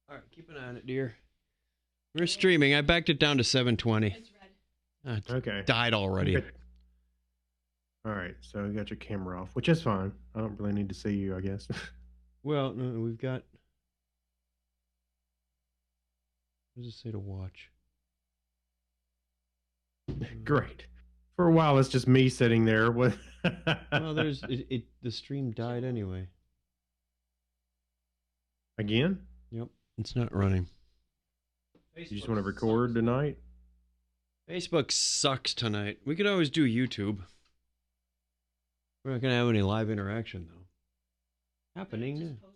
All right, keep an eye on it, dear. We're streaming. I backed it down to 720. It's red. It's Okay. died already. Okay. All right, so you got your camera off, which is fine. I don't really need to see you, I guess. Well, no, we've got... What does it say to watch? Great. For a while, it's just me sitting there with. Well, the stream died anyway. Again? Yep, it's not running. You just want to record tonight? Facebook sucks tonight. We could always do YouTube. We're not going to have any live interaction, though. Happening now.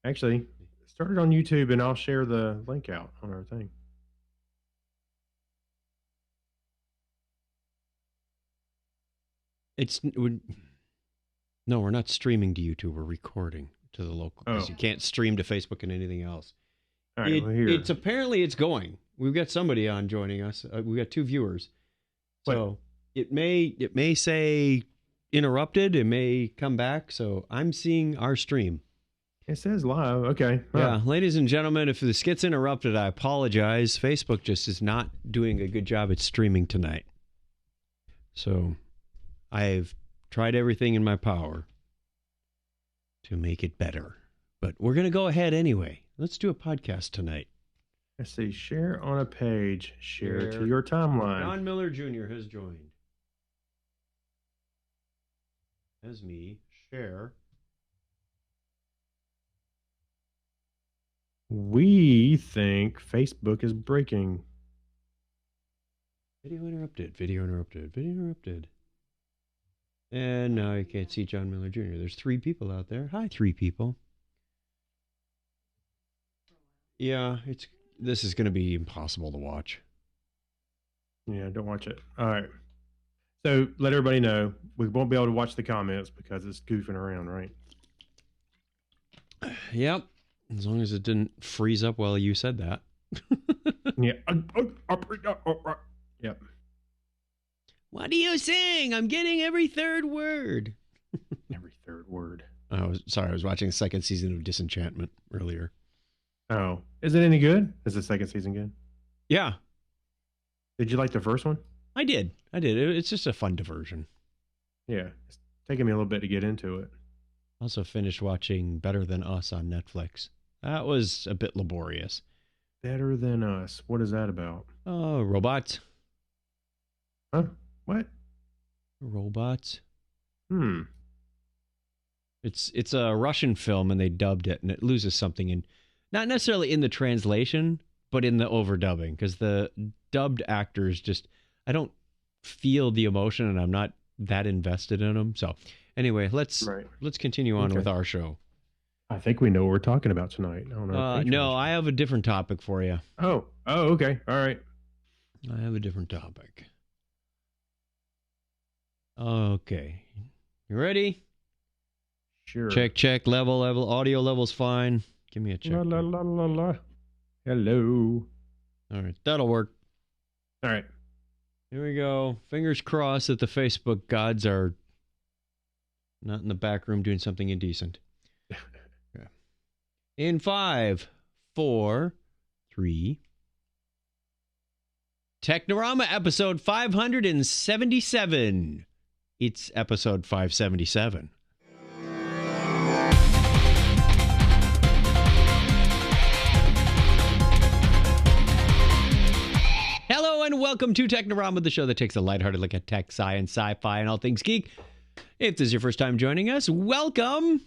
Actually, start it on YouTube and I'll share the link out on our thing. No, we're not streaming to YouTube. We're recording to the local because you can't stream to Facebook and anything else. All right, It's apparently it's going. We've got somebody on joining us. We've got 2 viewers. So it may say interrupted. It may come back. So I'm seeing our stream. It says live. Okay. Yeah, ladies and gentlemen, if this gets interrupted, I apologize. Facebook just is not doing a good job at streaming tonight. So I've tried everything in my power to make it better. But we're going to go ahead anyway. Let's do a podcast tonight. Let's see. Share on a page. Share to your timeline. Don Miller Jr. has joined. As me. Share. We think Facebook is breaking. Video interrupted. Video interrupted. Video interrupted. And now you can't see John Miller Jr. There's 3 people out there. Hi, 3 people. Yeah, this is going to be impossible to watch. Yeah, don't watch it. All right. So let everybody know we won't be able to watch the comments because it's goofing around, right? Yep. As long as it didn't freeze up while you said that. Yeah. Yep. What are you saying? I'm getting every 3rd word. Every 3rd word. I was watching the 2nd season of Disenchantment earlier. Oh, is it any good? Is the 2nd season good? Yeah. Did you like the first one? I did. It's just a fun diversion. Yeah. It's taking me a little bit to get into it. Also finished watching Better Than Us on Netflix. That was a bit laborious. Better Than Us. What is that about? Oh, robots. Huh? What? Robots. It's a Russian film and they dubbed it and it loses something in, not necessarily in the translation, but in the overdubbing because the dubbed actors just, I don't feel the emotion and I'm not that invested in them. So anyway, let's continue on with our show. I think we know what we're talking about tonight. No, I have a different topic for you. Oh, okay. All right. I have a different topic. Okay. You ready? Sure. Check. Level. Audio level's fine. Give me a check. La. Hello. All right. That'll work. All right. Here we go. Fingers crossed that the Facebook gods are not in the back room doing something indecent. Okay. In 5, 4, 3. Technorama episode 577. It's episode 577. Hello and welcome to Technorama, the show that takes a lighthearted look at tech, science, sci-fi, and all things geek. If this is your first time joining us, welcome.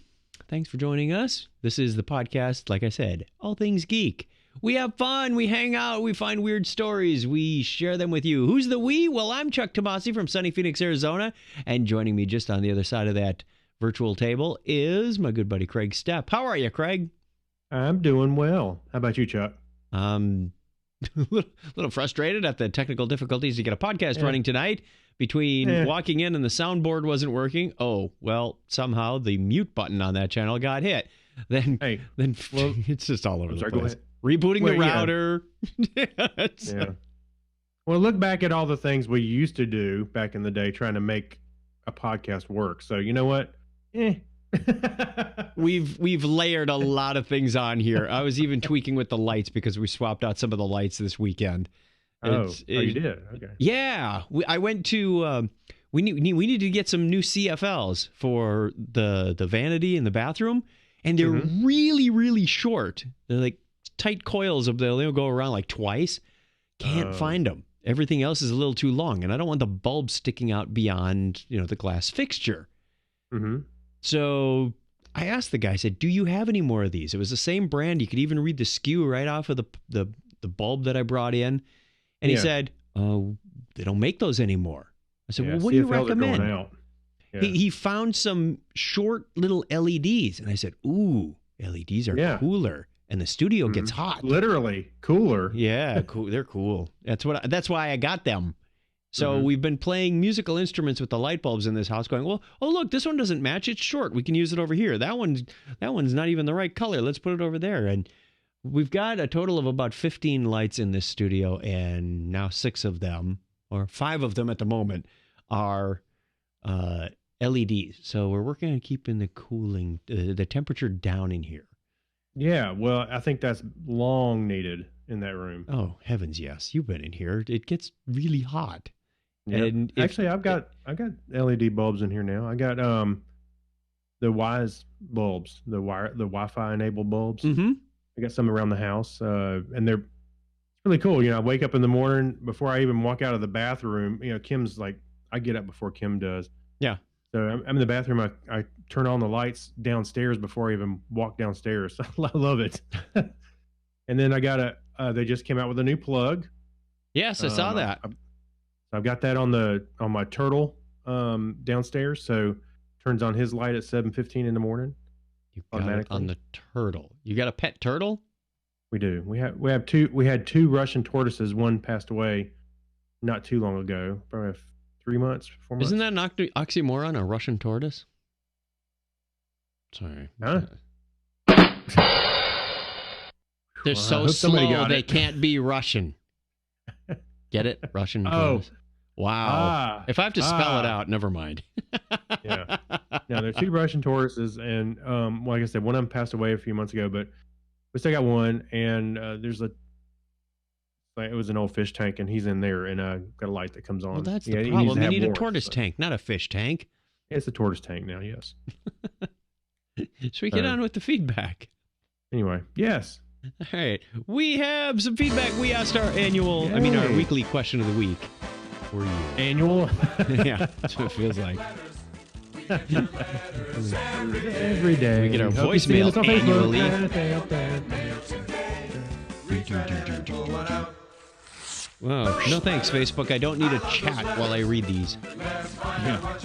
Thanks for joining us. This is the podcast, like I said, all things geek. We have fun, we hang out, we find weird stories, we share them with you. Who's the we? Well, I'm Chuck Tomasi from sunny Phoenix, Arizona, and joining me just on the other side of that virtual table is my good buddy Craig Stepp. How are you, Craig? I'm doing well. How about you, Chuck? A little frustrated at the technical difficulties to get a podcast running tonight. Between walking in and the soundboard wasn't working. Oh, well, somehow the mute button on that channel got hit. Then it's just all over the place. Rebooting the router. Yeah. Well, look back at all the things we used to do back in the day trying to make a podcast work. So you know what? We've layered a lot of things on here. I was even tweaking with the lights because we swapped out some of the lights this weekend. You did? Okay. Yeah, I went to. We needed to get some new CFLs for the vanity in the bathroom, and they're really, really short. They're like tight coils of they'll go around like twice. Can't find them. Everything else is a little too long, and I don't want the bulb sticking out beyond the glass fixture. So I asked the guy. I said, "Do you have any more of these?" It was the same brand. You could even read the SKU right off of the bulb that I brought in, and he said, "They don't make those anymore." I said, "Well, what do you recommend?" Yeah. He found some short little LEDs, and I said, "Ooh, LEDs are cooler." And the studio gets hot. Literally cooler. Yeah, cool. They're cool. That's why I got them. So we've been playing musical instruments with the light bulbs in this house going, well, oh, look, this one doesn't match. It's short. We can use it over here. That one's not even the right color. Let's put it over there. And we've got a total of about 15 lights in this studio, and now 6 of them, or 5 of them at the moment, are LEDs. So we're working on keeping the cooling, the temperature down in here. Yeah, well, I think that's long needed in that room. Oh, heavens, yes. You've been in here. It gets really hot. Yeah. And actually, I've got LED bulbs in here now. I got the Wise bulbs, the Wi-Fi enabled bulbs. I got some around the house, and they're really cool. I wake up in the morning before I even walk out of the bathroom. Kim's like, I get up before Kim does. Yeah. So I'm in the bathroom. I turn on the lights downstairs before I even walk downstairs. I love it. And then I got they just came out with a new plug. Yes, I saw that. I've got that on my turtle downstairs. So turns on his light at 7:15 in the morning. You got it on the turtle. You got a pet turtle? We do. We had two Russian tortoises. One passed away not too long ago, probably 3 months, 4 months. Isn't that an oxymoron, a Russian tortoise? Sorry. Huh? They're so slow they can't be Russian. Get it? Russian tortoise. Wow. If I have to spell it out, never mind. Yeah. No, there's 2 Russian tortoises, and like I said, one of them passed away a few months ago, but we still got one, and it was an old fish tank, and he's in there, and got a light that comes on. Well, that's the problem. You need a tortoise tank, not a fish tank. It's a tortoise tank now, yes. Should we get on with the feedback? Anyway, yes. All right. We have some feedback. We asked our weekly question of the week for you. Annual? Yeah, that's what it feels like. Every day. We get our voicemail annually. Wow. No thanks, Facebook. I don't need a chat while I read these. Yeah.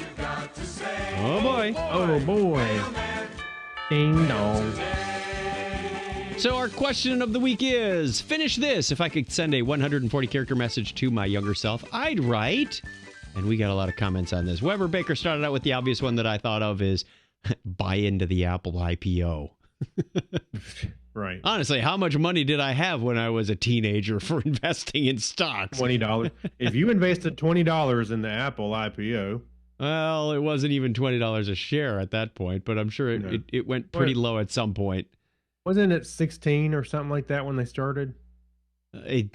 Oh, boy. Oh, boy. Ding dong. So our question of the week is, finish this. If I could send a 140-character message to my younger self, I'd write. And we got a lot of comments on this. Weber Baker started out with the obvious one that I thought of is buy into the Apple IPO. Right. Honestly, how much money did I have when I was a teenager for investing in stocks? $20. If you invested $20 in the Apple IPO. Well, it wasn't even $20 a share at that point, but I'm sure it went pretty low at some point. Wasn't it 16 or something like that when they started? They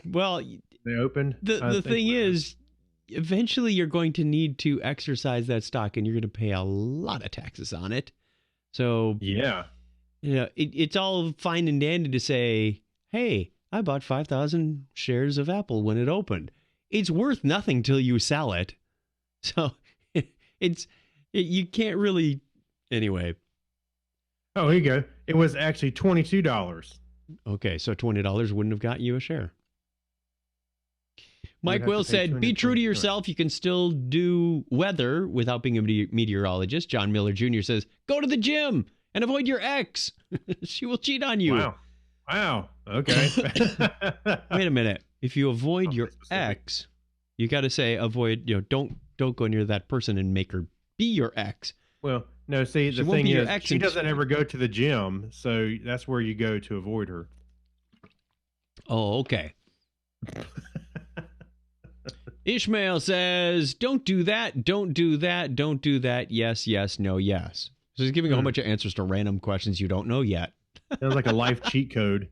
opened. The thing is, eventually you're going to need to exercise that stock, and you're going to pay a lot of taxes on it. So yeah, it's all fine and dandy to say, hey, I bought 5,000 shares of Apple when it opened. It's worth nothing till you sell it. So you can't really, anyway. Oh, here you go. It was actually $22. Okay, so $20 wouldn't have got you a share. Mike Will said, be true to yourself. You can still do weather without being a meteorologist. John Miller Jr. says, go to the gym and avoid your ex. She will cheat on you. Wow. Okay. Wait a minute. If you avoid your ex, you got to say avoid, don't go near that person and make her be your ex. Well, no, see, the thing is, she doesn't ever go to the gym, so that's where you go to avoid her. Oh, okay. Ishmael says, don't do that, don't do that, don't do that, yes, yes, no, yes. So he's giving a whole bunch of answers to random questions you don't know yet. Sounds like a life cheat code.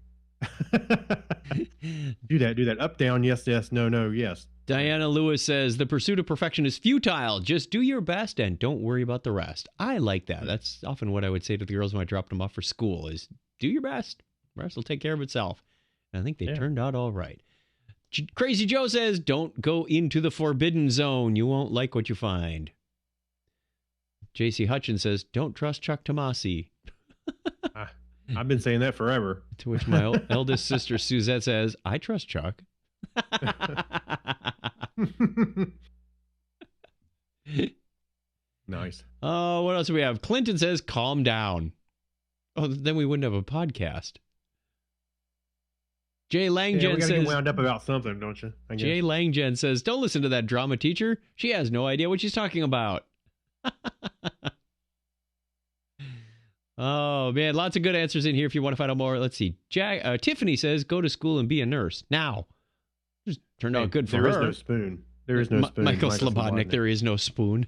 Do that. Up, down, yes, no, yes. Diana Lewis says, the pursuit of perfection is futile. Just do your best and don't worry about the rest. I like that. That's often what I would say to the girls when I dropped them off for school is do your best. The rest will take care of itself. And I think they turned out all right. Crazy Joe says, don't go into the forbidden zone. You won't like what you find. J.C. Hutchins says, don't trust Chuck Tomasi. I've been saying that forever. To which my eldest sister Suzette says, I trust Chuck. Nice. Oh, what else do we have? Clinton says, calm down. Oh, then we wouldn't have a podcast. Jay Langjen we gotta says, get wound up about something, don't you? Jay Langjen says, don't listen to that drama teacher. She has no idea what she's talking about. Oh, man, lots of good answers in here if you want to find out more. Let's see. Tiffany says, go to school and be a nurse. Now. Just turned out good for her. There is no spoon. There is no spoon. Michael Slobodnik, there is no spoon.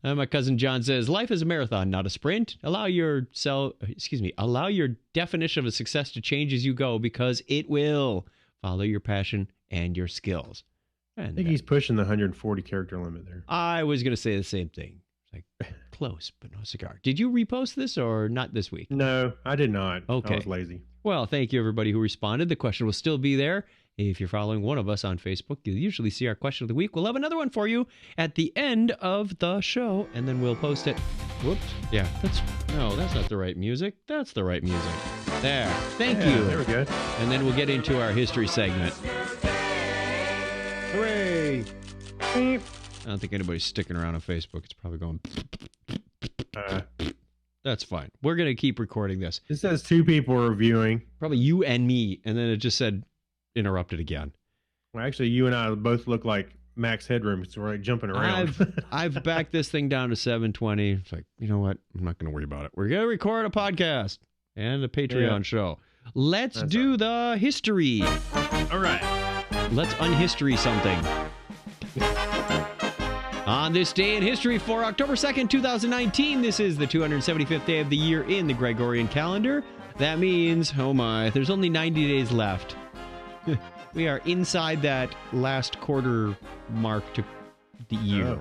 My cousin John says, life is a marathon, not a sprint. Allow your definition of a success to change as you go because it will. Follow your passion and your skills. And I think he's pushing the 140 character limit there. I was going to say the same thing. Like close, but no cigar. Did you repost this or not this week? No, I did not. Okay. I was lazy. Well, thank you everybody who responded. The question will still be there. If you're following one of us on Facebook, you'll usually see our question of the week. We'll have another one for you at the end of the show, and then we'll post it. Whoops. Yeah, that's not the right music. That's the right music. There. Thank you. There we go. And then we'll get into our history segment. Hooray! Beep. I don't think anybody's sticking around on Facebook. It's probably going... That's fine. We're going to keep recording this. It says 2 people are viewing. Probably you and me. And then it just said interrupted again. Well, actually, you and I both look like Max Headroom. So we're like jumping around. I've backed this thing down to 720. It's like, you know what? I'm not going to worry about it. We're going to record a podcast and a Patreon show. Let's do the history. All right. Let's unhistory something. On this day in history for October 2nd, 2019, this is the 275th day of the year in the Gregorian calendar. That means, oh my, there's only 90 days left. We are inside that last quarter mark to the year. Oh.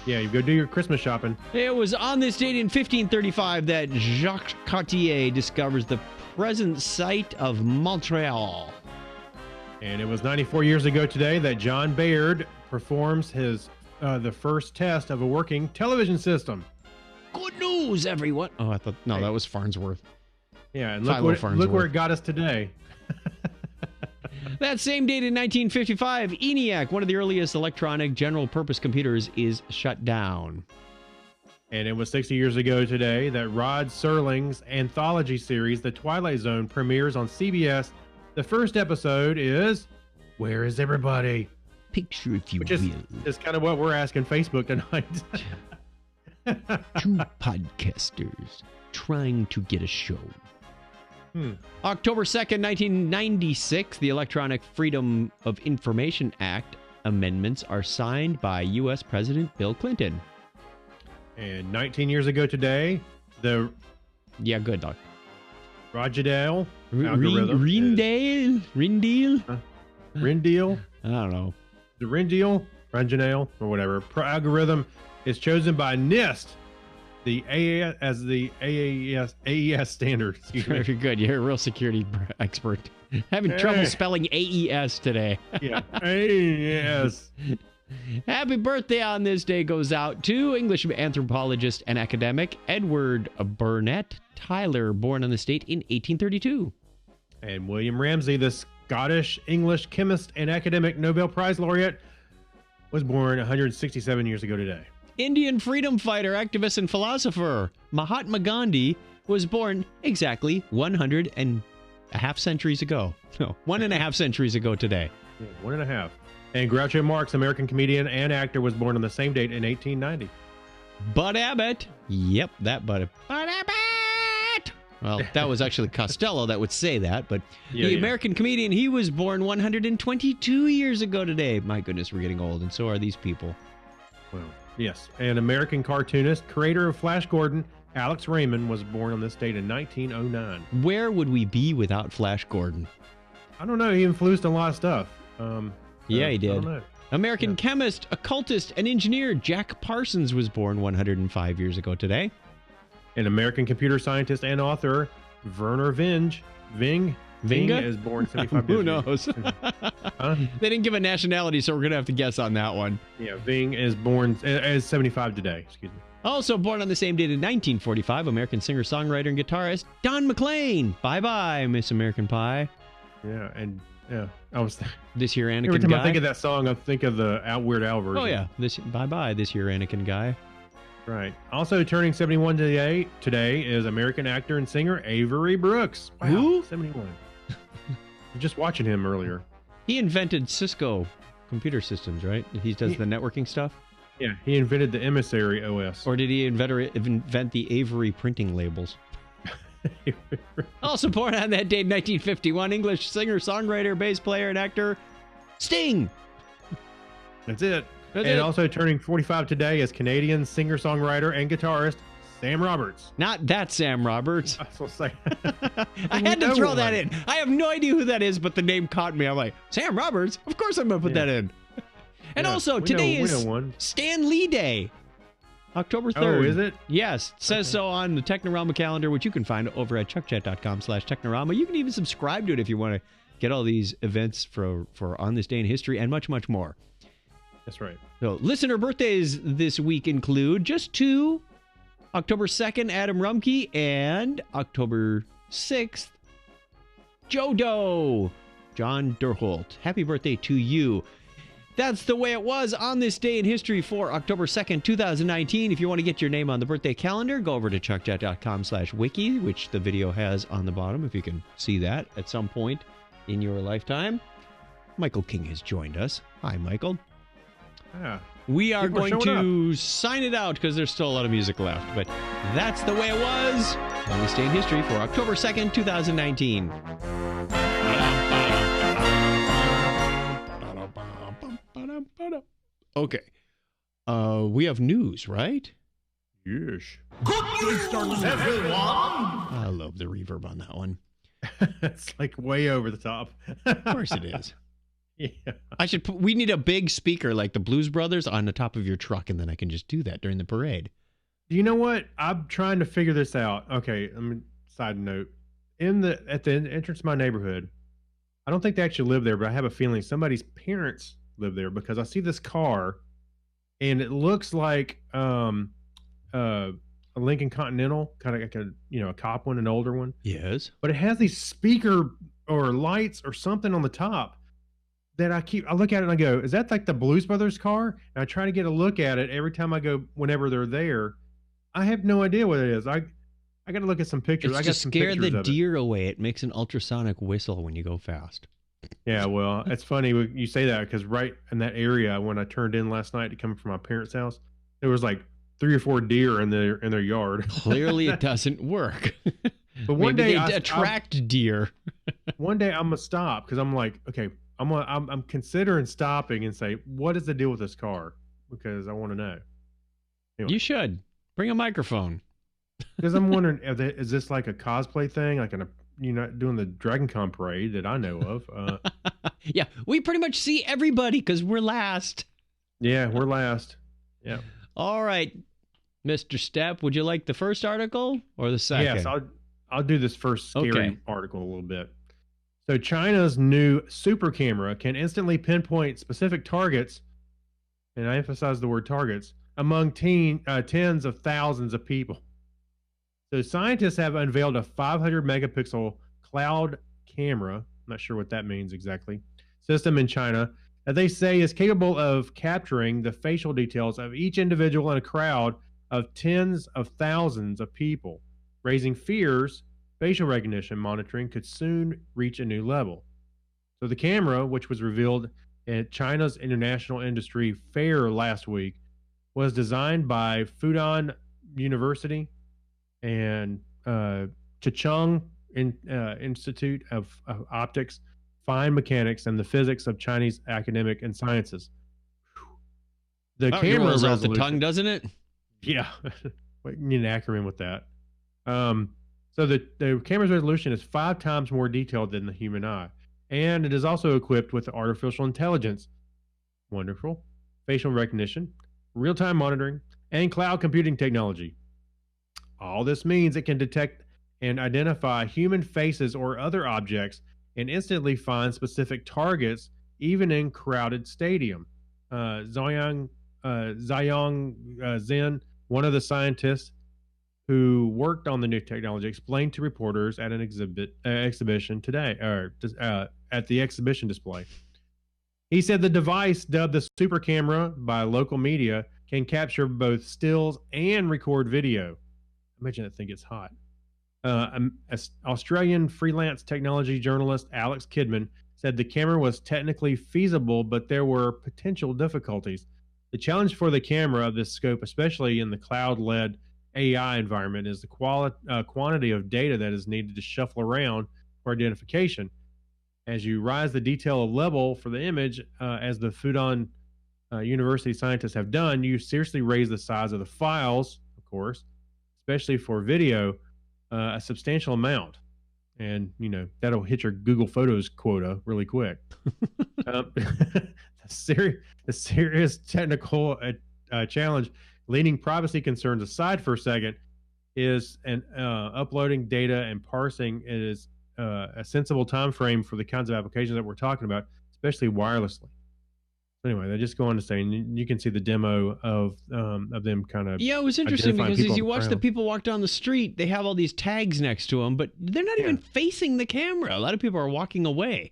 Yeah, you go do your Christmas shopping. It was on this date in 1535 that Jacques Cartier discovers the present site of Montreal. And it was 94 years ago today that John Baird performs his the first test of a working television system. Good news, everyone. Oh, I thought, no, that was Farnsworth. Yeah, and look where it got us today. That same date in 1955, ENIAC, one of the earliest electronic general-purpose computers, is shut down. And it was 60 years ago today that Rod Serling's anthology series, The Twilight Zone, premieres on CBS. The first episode is Where Is Everybody? Picture, if you Which is kind of what we're asking Facebook tonight. 2 podcasters trying to get a show. October 2nd, 1996, the Electronic Freedom of Information Act amendments are signed by U.S. President Bill Clinton. And 19 years ago today, the... Yeah, good luck. Rochdale algorithm. Rindale? I don't know. The Rochdale, or whatever, algorithm is chosen by NIST, the AES, as the AES standard. Very good. You're a real security expert. Having trouble spelling AES today. Yeah, AES. Happy birthday on this day goes out to English anthropologist and academic Edward Burnett Tyler, born on this date in 1832. And William Ramsay, the Scottish English chemist and academic Nobel Prize laureate, was born 167 years ago today. Indian freedom fighter, activist, and philosopher Mahatma Gandhi was born exactly 1.5 centuries ago. No, 1.5 centuries ago today. Yeah, 1.5. And Groucho Marx, American comedian and actor, was born on the same date in 1890. Bud Abbott. Yep, that Bud Abbott. Well, that was actually Costello that would say that, but the American comedian, he was born 122 years ago today. My goodness, we're getting old, and so are these people. Well, Yes. And American cartoonist, creator of Flash Gordon, Alex Raymond was born on this date in 1909. Where would we be without Flash Gordon? I don't know. He influenced a lot of stuff. Yeah, he did. I don't know. American chemist, occultist, and engineer Jack Parsons was born 105 years ago today. An American computer scientist and author, Werner Ving is born 75 Who years knows? They didn't give a nationality, so we're going to have to guess on that one. Yeah, Ving is born as 75 today. Excuse me. Also born on the same date in 1945, American singer-songwriter and guitarist Don McLean. Bye-bye, Miss American Pie. Yeah, and I was This Here Anakin every time Guy. I think of that song, I think of the Weird Al version. Oh yeah, bye-bye, This Here Anakin Guy. Right. Also turning 71 today is American actor and singer Avery Brooks. Wow, Who? 71. Just watching him earlier. He invented Cisco computer systems, right? He does the networking stuff? Yeah, he invented the Emissary OS. Or did he invent the Avery printing labels? Also born on that date, 1951, English singer, songwriter, bass player, and actor, Sting. That's it. Also turning 45 today is Canadian singer, songwriter, and guitarist Sam Roberts. Not that Sam Roberts. I was going to say. I had to throw that in. I have no idea who that is, but the name caught me. I'm like, Sam Roberts? Of course I'm going to put that in. And also, today is Stan Lee Day. October 3rd. Oh, is it? Yes. It says so on the Technorama calendar, which you can find over at chuckchat.com/Technorama. You can even subscribe to it if you want to get all these events for On This Day in History and much, much more. That's right. So, listener birthdays this week include just two. October 2nd, Adam Rumke, and October 6th, Joe Doe, John Derholt. Happy birthday to you. That's the way it was on this day in history for October 2nd, 2019. If you want to get your name on the birthday calendar, go over to chuckchat.com/wiki, which the video has on the bottom, if you can see that at some point in your lifetime. Michael King has joined us. Hi, Michael. Yeah. We are going to sign it out because there's still a lot of music left. But that's the way it was on this day in history for October 2nd, 2019. Okay. We have news, right? Yes. Good news, everyone! I love the reverb on that one. It's like way over the top. Of course it is. Yeah. We need a big speaker like the Blues Brothers on the top of your truck, and then I can just do that during the parade. You know what? I'm trying to figure this out. Okay, side note. At the entrance of my neighborhood, I don't think they actually live there, but I have a feeling somebody's parents live there because I see this car and it looks like a Lincoln Continental, kind of like a cop one, an older one. Yes. But it has these speaker or lights or something on the top that I look at it and I go, is that like the Blues Brothers car? And I try to get a look at it every time I go, whenever they're there. I have no idea what it is. I got to look at some pictures. It's to scare the deer away. It makes an ultrasonic whistle when you go fast. Yeah, well, it's funny you say that because right in that area when I turned in last night to come from my parents' house, there was like 3 or 4 deer in their yard. Clearly, it doesn't work. But one day they attract deer. One day I'm gonna stop because I'm like, okay, I'm considering stopping and say, what is the deal with this car? Because I want to know. Anyway. You should bring a microphone. Because I'm wondering, is this like a cosplay thing, like doing the Dragon Con parade that I know of? Yeah, we pretty much see everybody because we're last. Yeah, we're last. Yeah. All right, Mr. Stepp, would you like the first article or the second? Yes, I'll do this first scary article a little bit. So China's new super camera can instantly pinpoint specific targets, and I emphasize the word targets, among tens of thousands of people. So scientists have unveiled a 500 megapixel cloud camera, I'm not sure what that means exactly, system in China that they say is capable of capturing the facial details of each individual in a crowd of tens of thousands of people, raising fears facial recognition monitoring could soon reach a new level. So the camera, which was revealed at China's International Industry Fair last week, was designed by Fudan University and Chicheng Institute of Optics, Fine Mechanics, and the Physics of Chinese Academic and Sciences. The It camera rolls off the resolution. tongue, doesn't it? Yeah, you need an acronym with that. So the camera's resolution is 5 times more detailed than the human eye, and it is also equipped with artificial intelligence, wonderful, facial recognition, real-time monitoring, and cloud computing technology. All this means it can detect and identify human faces or other objects and instantly find specific targets, even in crowded stadium. Zhang Zhen, one of the scientists who worked on the new technology, explained to reporters at an exhibition today, at the exhibition display. He said the device, dubbed the super camera by local media, can capture both stills and record video. Imagine that thing gets hot. Australian freelance technology journalist Alex Kidman said the camera was technically feasible, but there were potential difficulties. The challenge for the camera of this scope, especially in the cloud-led AI environment, is the quantity of data that is needed to shuffle around for identification. As you rise the detail level for the image, as the Fudan University scientists have done, you seriously raise the size of the files, of course, especially for video, a substantial amount. And, that'll hit your Google Photos quota really quick. The serious technical challenge, leaving privacy concerns aside for a second, is uploading data and parsing is a sensible time frame for the kinds of applications that we're talking about, especially wirelessly. So anyway, they just go on to say, and you can see the demo of them kind of. Yeah, it was interesting because as you watch the crowd. people walk down the street, they have all these tags next to them, but they're not even facing the camera. A lot of people are walking away.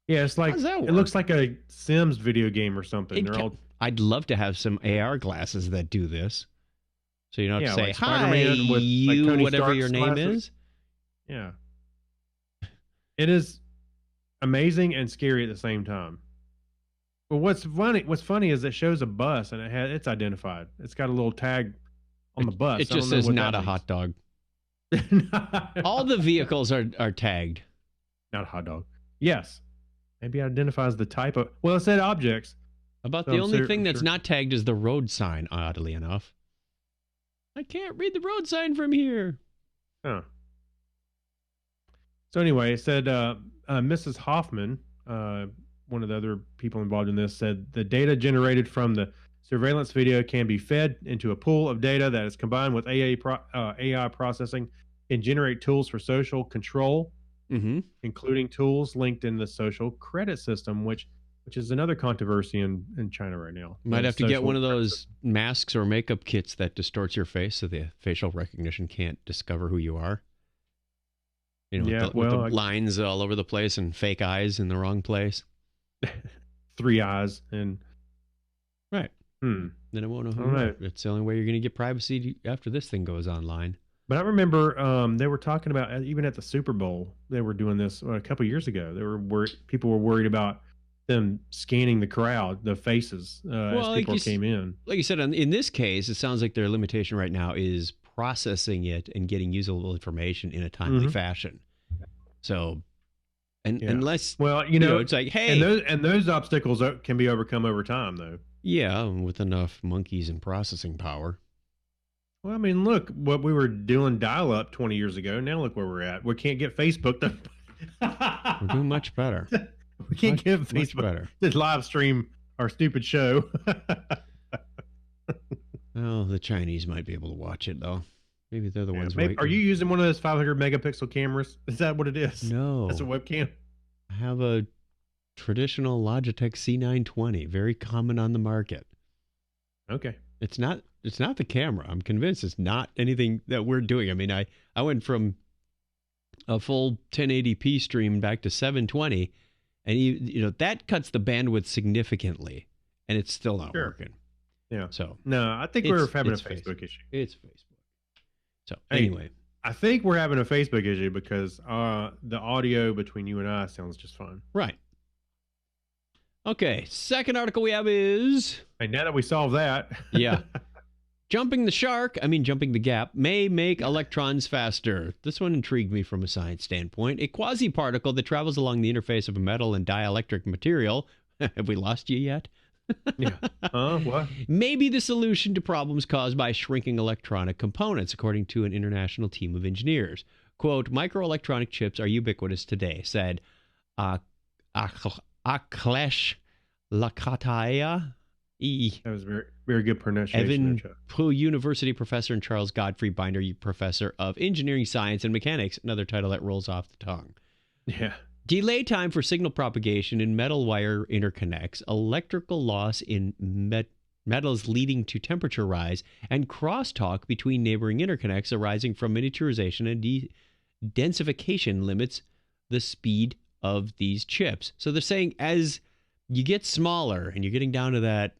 Yeah, it's like How does that it work? looks like a Sims video game or something. I'd love to have some AR glasses that do this. So you don't have to say, like hi, Spider-Man with, like, you, Tony whatever Stark's your name glasses. is. Yeah. It is amazing and scary at the same time. But what's funny is it shows a bus and it's identified. It's got a little tag on the bus. It just says not a hot dog. All the vehicles are tagged. Not a hot dog. Yes. Maybe it identifies the type of. Well, it said objects. About So the I'm only sure- thing I'm that's sure. not tagged is the road sign, oddly enough. I can't read the road sign from here. Huh. So anyway, it said Mrs. Hoffman, one of the other people involved in this, said the data generated from the surveillance video can be fed into a pool of data that is combined with AI processing and generate tools for social control, including tools linked in the social credit system, which is another controversy in China right now. Might The have to get social one of credit those system. masks or makeup kits that distorts your face so the facial recognition can't discover who you are. Yeah, with the well, lines all over the place and fake eyes in the wrong place. 3 eyes and Right. Then it won't know who you are. It's the only way you're going to get privacy after this thing goes online. But I remember they were talking about, even at the Super Bowl, they were doing this a couple years ago. People were worried about them scanning the crowd, the faces, as people came in. Like you said, in this case, it sounds like their limitation right now is processing it and getting usable information in a timely fashion. So, unless it's like, hey, and those obstacles can be overcome over time, though. Yeah, with enough monkeys and processing power. Well, I mean, look what we were doing dial-up 20 years ago. Now look where we're at. We can't get Facebook to. We're doing much better. We can't get Facebook to live stream our stupid show. Well, the Chinese might be able to watch it, though. Maybe they're the ones. Are you using one of those 500 megapixel cameras? Is that what it is? No. That's a webcam? I have a traditional Logitech C920, very common on the market. Okay. It's not the camera. I'm convinced it's not anything that we're doing. I mean, I went from a full 1080p stream back to 720, and that cuts the bandwidth significantly, and it's still not working. Yeah. So no, I think we're having a Facebook issue. It's Facebook. So anyway, I think we're having a Facebook issue because the audio between you and I sounds just fine. Right. Okay. Second article we have is. Hey, now that we solved that. Yeah. Jumping the gap may make electrons faster. This one intrigued me from a science standpoint. A quasi-particle that travels along the interface of a metal and dielectric material. Have we lost you yet? Yeah. What? May be the solution to problems caused by shrinking electronic components, according to an international team of engineers. Quote, microelectronic chips are ubiquitous today, said Aklesh Lakataya, That was very, very good pronunciation. Evan University professor and Charles Godfrey Binder professor of engineering science and mechanics, another title that rolls off the tongue. Yeah. Delay time for signal propagation in metal wire interconnects, electrical loss in metals leading to temperature rise, and crosstalk between neighboring interconnects arising from miniaturization and densification limits the speed of these chips. So they're saying as you get smaller and you're getting down to that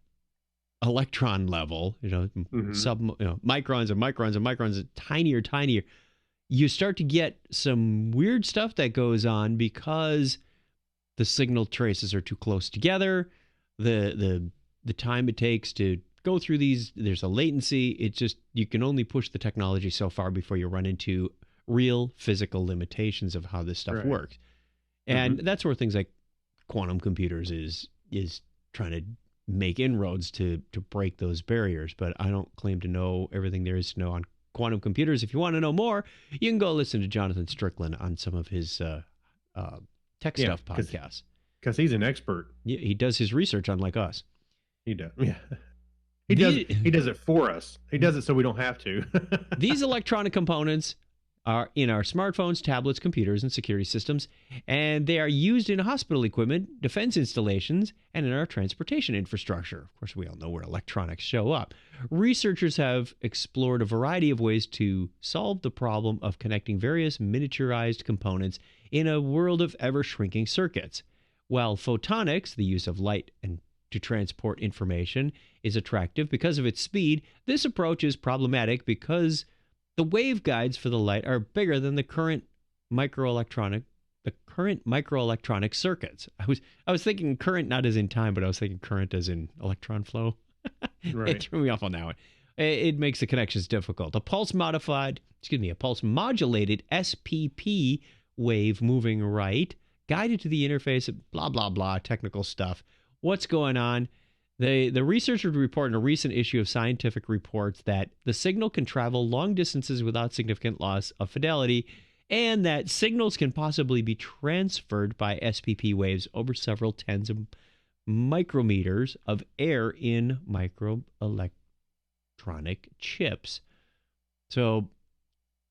electron level, microns and microns and microns, tinier, you start to get some weird stuff that goes on because the signal traces are too close together. The time it takes to go through these, there's a latency. It's just, you can only push the technology so far before you run into real physical limitations of how this stuff works. And that's where things like quantum computers is trying to make inroads to break those barriers. But I don't claim to know everything there is to know on quantum computers. If you want to know more, you can go listen to Jonathan Strickland on some of his tech stuff podcasts. Because he's an expert. Yeah, he does his research unlike us. He does. Yeah. He does it for us. He does it so we don't have to. These electronic components are in our smartphones, tablets, computers, and security systems, and they are used in hospital equipment, defense installations, and in our transportation infrastructure. Of course, we all know where electronics show up. Researchers have explored a variety of ways to solve the problem of connecting various miniaturized components in a world of ever-shrinking circuits. While photonics, the use of light and to transport information, is attractive because of its speed, this approach is problematic because the waveguides for the light are bigger than the current microelectronic circuits. I was thinking current not as in time, but I was thinking current as in electron flow. Right. It threw me off on that one. It makes the connections difficult. A pulse modulated SPP wave moving right, guided to the interface, blah, blah, blah, technical stuff. What's going on? The researchers report in a recent issue of Scientific Reports that the signal can travel long distances without significant loss of fidelity, and that signals can possibly be transferred by SPP waves over several tens of micrometers of air in microelectronic chips. So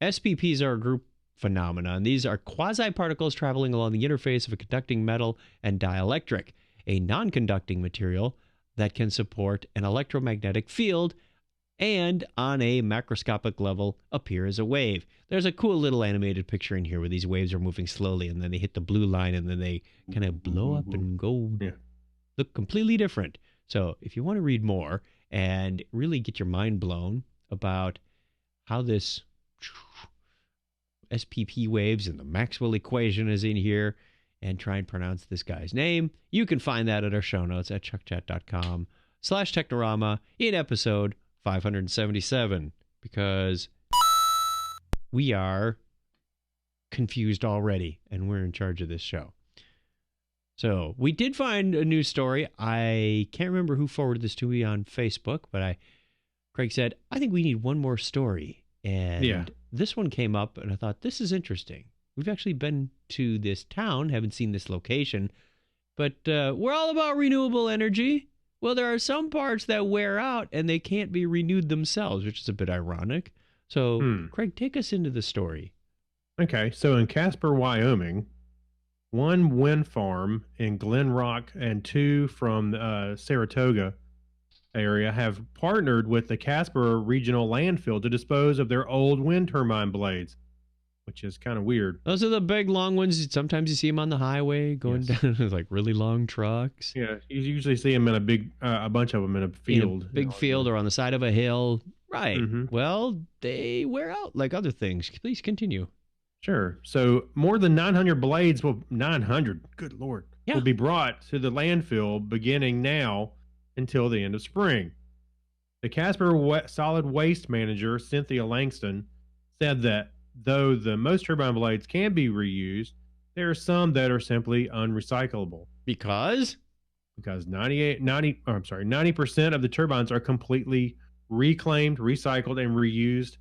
SPPs are a group phenomenon. These are quasi-particles traveling along the interface of a conducting metal and dielectric, a non-conducting material that can support an electromagnetic field and on a macroscopic level appear as a wave. There's a cool little animated picture in here where these waves are moving slowly and then they hit the blue line and then they kind of blow up and go look completely different. So if you want to read more and really get your mind blown about how this SPP waves and the Maxwell equation is in here, and try and pronounce this guy's name, you can find that at our show notes at chuckchat.com/Technorama in episode 577, because we are confused already and we're in charge of this show. So we did find a news story. I can't remember who forwarded this to me on Facebook, but Craig said, I think we need one more story. And this one came up and I thought, this is interesting. We've actually been to this town, haven't seen this location, but we're all about renewable energy. Well, there are some parts that wear out and they can't be renewed themselves, which is a bit ironic. So, Craig, take us into the story. Okay, so in Casper, Wyoming, one wind farm in Glen Rock and two from Saratoga area have partnered with the Casper Regional Landfill to dispose of their old wind turbine blades, which is kind of weird. Those are the big, long ones. Sometimes you see them on the highway going down like really long trucks. Yeah, you usually see them in a big, a bunch of them in a field. Big field or on the side of a hill. Right. Well, they wear out like other things. Please continue. Sure. So more than 900 blades, 900, good Lord, will be brought to the landfill beginning now until the end of spring. The Casper Solid Waste Manager, Cynthia Langston, said that though the most turbine blades can be reused, there are some that are simply unrecyclable. Because because 90% of the turbines are completely reclaimed, recycled, and reused.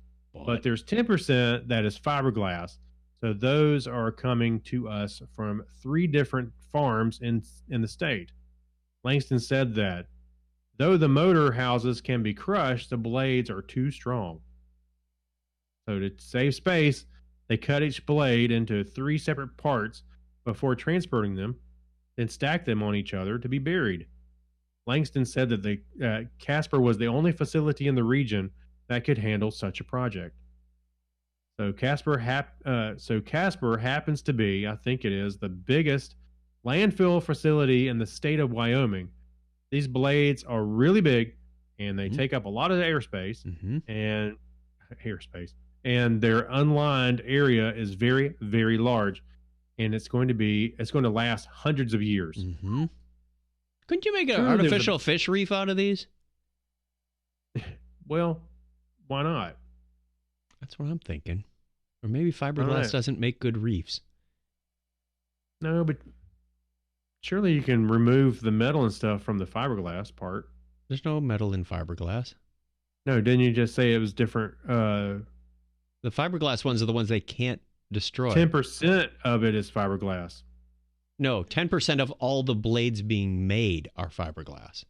But there's 10% that is fiberglass. So those are coming to us from 3 different farms in the state. Langston said that though the motor houses can be crushed, the blades are too strong. So to save space, they cut each blade into 3 separate parts before transporting them, then stack them on each other to be buried. Langston said that Casper was the only facility in the region that could handle such a project. So Casper happens to be, I think it is, the biggest landfill facility in the state of Wyoming. These blades are really big, and they take up a lot of airspace, and their unlined area is very, very large, and it's going to last hundreds of years. Mm-hmm. Couldn't you make an artificial fish reef out of these? Well, why not? That's what I'm thinking. Or maybe fiberglass doesn't make good reefs. No, but surely you can remove the metal and stuff from the fiberglass part. There's no metal in fiberglass. No, didn't you just say it was different? The fiberglass ones are the ones they can't destroy. 10% of it is fiberglass. No, 10% of all the blades being made are fiberglass.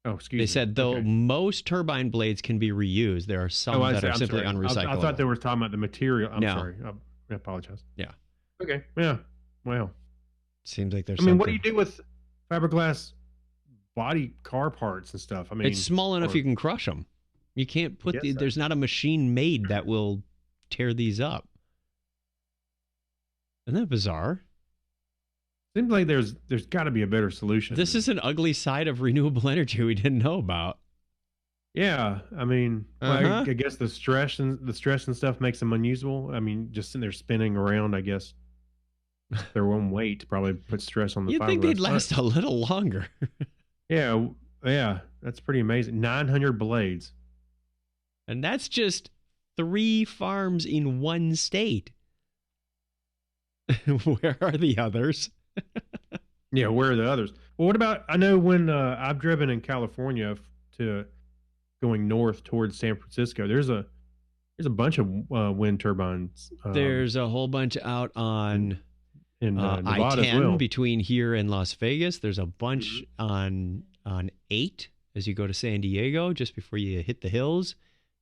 Oh, excuse me. They said, though most turbine blades can be reused, there are some that are simply unrecyclable. I thought they were talking about the material. I'm No. sorry. I apologize. Yeah. Okay. Yeah. Well. Seems like there's what do you do with fiberglass body car parts and stuff? I mean, it's small enough you can crush them. You can't put there's not a machine made that will tear these up. Isn't that bizarre? Seems like there's got to be a better solution. This is an ugly side of renewable energy we didn't know about. Yeah, I mean, I guess the stress and stuff makes them unusable. I mean, just sitting there spinning around, I guess their own weight probably puts stress on the fiberglass. You'd think they'd last a little longer. Yeah, that's pretty amazing. 900 blades. And that's just 3 farms in one state. Where are the others? Yeah, where are the others? Well, what about, I know when I've driven in California to going north towards San Francisco, there's a bunch of wind turbines. There's a whole bunch out on in Nevada I-10 as well. between here and Las Vegas. There's a bunch on 8 as you go to San Diego, just before you hit the hills.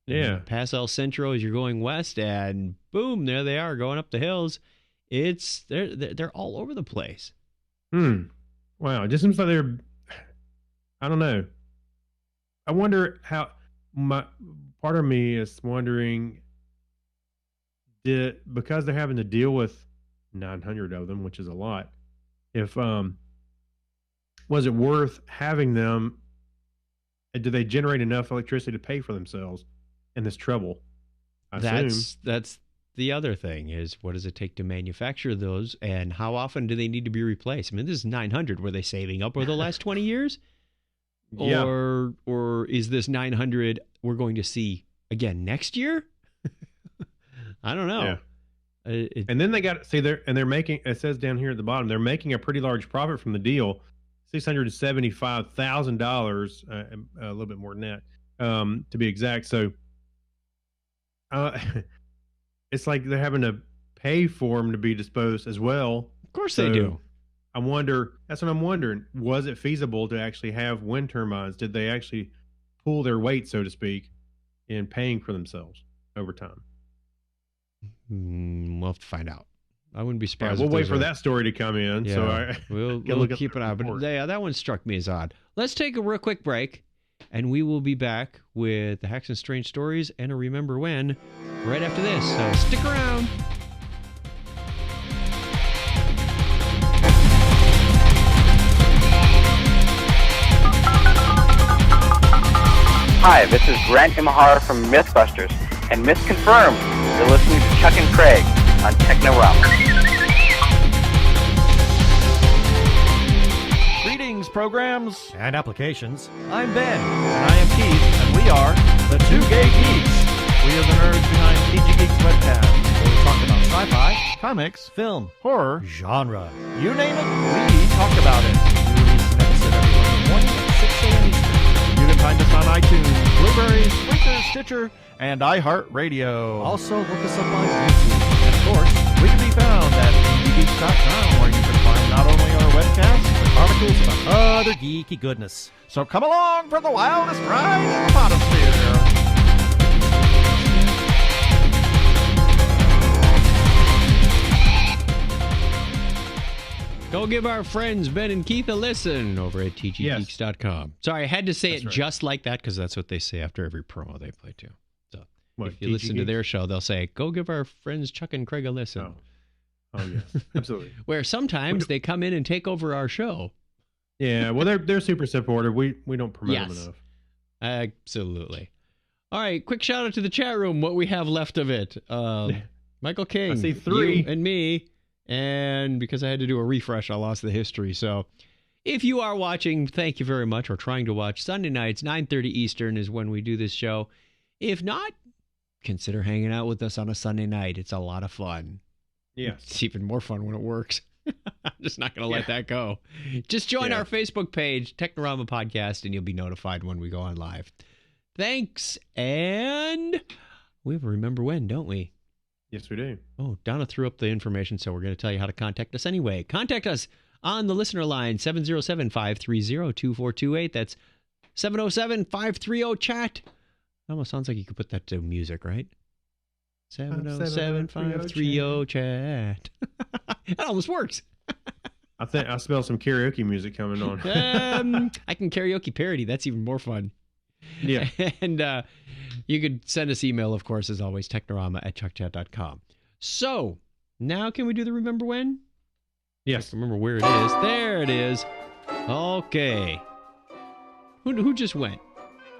Yeah. Pass El Centro as you're going west, and boom, there they are going up the hills. They're all over the place. Wow. It just seems like I don't know. I wonder how part of me is wondering because they're having to deal with 900 of them, which is a lot, if was it worth having them? Do they generate enough electricity to pay for themselves in this trouble? That's the other thing is, what does it take to manufacture those, and how often do they need to be replaced? I mean, this is 900. Were they saving up over the last 20 years? Yeah. Or is this 900 we're going to see again next year? I don't know. Yeah. And then they're making, it says down here at the bottom, they're making a pretty large profit from the deal, $675,000, a little bit more than that, to be exact. So, it's like they're having to pay for them to be disposed as well. Of course they do. That's what I'm wondering. Was it feasible to actually have wind turbines? Did they actually pull their weight, so to speak, in paying for themselves over time? We'll have to find out. I wouldn't be surprised. Yeah, we'll wait for that story to come in. Yeah, So we'll keep an eye. But yeah, that one struck me as odd. Let's take a real quick break, and we will be back with the Hacks and Strange Stories and a Remember When right after this. So stick around. Hi, this is Grant Imahara from Mythbusters, and Myth Confirmed. You're listening to Chuck and Craig on Technorama. Greetings, programs. And applications. I'm Ben. And I am Keith, and we are the Two Gay Geeks. We are the nerds behind PG Geeks webcast, where we talk about sci-fi, comics, film, horror, Genre. you name it, we talk about it. morning at 6 a.m. Eastern. You can find us on iTunes, Blueberry, Spreaker, Stitcher, and iHeartRadio. Also, look us up on YouTube. And of course, we can be found at geekgeeks.com, where you can find not only our webcasts, but articles about other geeky goodness. So come along for the wildest ride in the potosphere. Go give our friends Ben and Keith a listen over at tggeeks.com. Sorry, I had to say it just like that because that's what they say after every promo they play too. So if you listen to their show, they'll say, go give our friends Chuck and Craig a listen. Oh yes, absolutely. Where sometimes they come in and take over our show. Yeah, well, they're super supportive. We don't promote them enough. Absolutely. All right, quick shout out to the chat room, what we have left of it. Michael King, I see 3. you and me. And because I had to do a refresh, I lost the history. So if you are watching, thank you very much, or trying to watch. Sunday nights, 9:30 Eastern is when we do this show. If not, consider hanging out with us on a Sunday night. It's a lot of fun. Yes. It's even more fun when it works. I'm just not going to let that go. Just join our Facebook page, Technorama Podcast, and you'll be notified when we go on live. Thanks. And we remember when, don't we? Yes, we do. Oh, Donna threw up the information, so we're going to tell you how to contact us anyway. Contact us on the listener line, 707-530-2428. That's 707-530-CHAT. Almost sounds like you could put that to music, right? 707-530-CHAT. That almost works. I think I smell some karaoke music coming on. I can karaoke parody. That's even more fun. Yeah. And you could send us email, of course, as always, technorama@chuckchat.com. So, now can we do the Remember When? Yes. Remember where it is. There it is. Okay. Who just went?